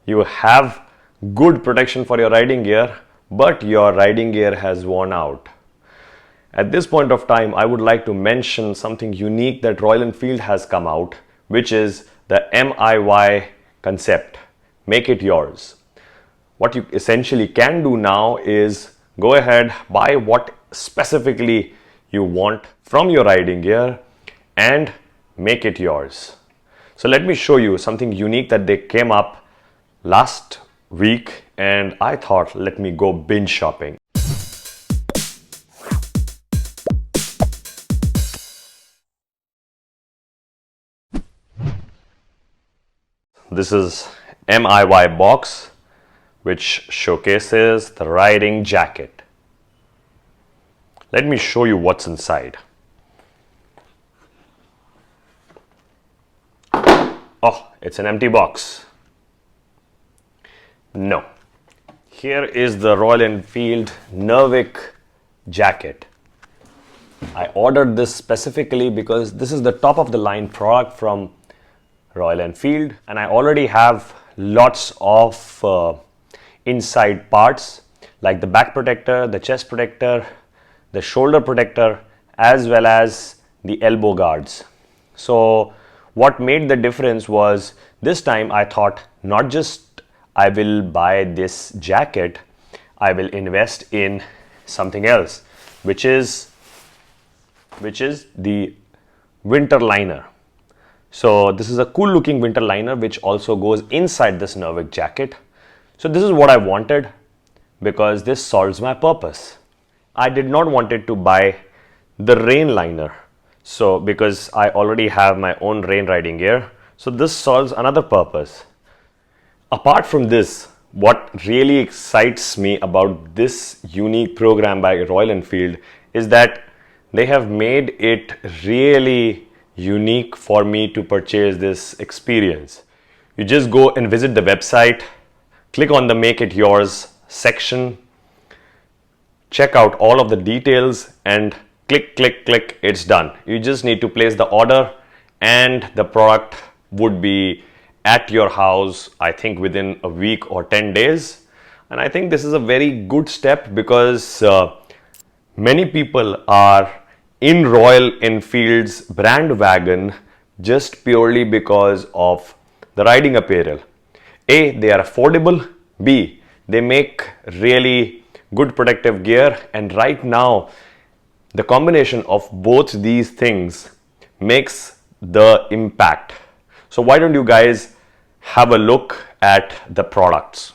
You have good protection for your riding gear, but your riding gear has worn out. At this point of time, I would like to mention something unique that Royal Enfield has come out, which is the MIY concept. Make it yours. What you essentially can do now is go ahead, buy what specifically you want from your riding gear and make it yours. So let me show you something unique that they came up last week, and I thought, let me go binge shopping. This is MIY box, which showcases the riding jacket. Let me show you what's inside. Oh, it's an empty box. No. Here is the Royal Enfield Nervic jacket. I ordered this specifically because this is the top of the line product from Royal Enfield, and I already have lots of inside parts like the back protector, the chest protector, the shoulder protector, as well as the elbow guards. So what made the difference was, this time I thought, not just I will buy this jacket, I will invest in something else, which is the winter liner. So this is a cool looking winter liner which also goes inside this Nervic jacket. So this is what I wanted because this solves my purpose. I did not wanted to buy the rain liner. So because I already have my own rain riding gear. So this solves another purpose. Apart from this, what really excites me about this unique program by Royal Enfield is that they have made it really unique for me to purchase this experience. You just go and visit the website, click on the Make It Yours section, check out all of the details and click, it's done. You just need to place the order and the product would be at your house, I think within a week or 10 days. And I think this is a very good step because many people are in Royal Enfield's brand wagon just purely because of the riding apparel. A, they are affordable. B, they make really good protective gear, and right now the combination of both these things makes the impact. So why don't you guys have a look at the products?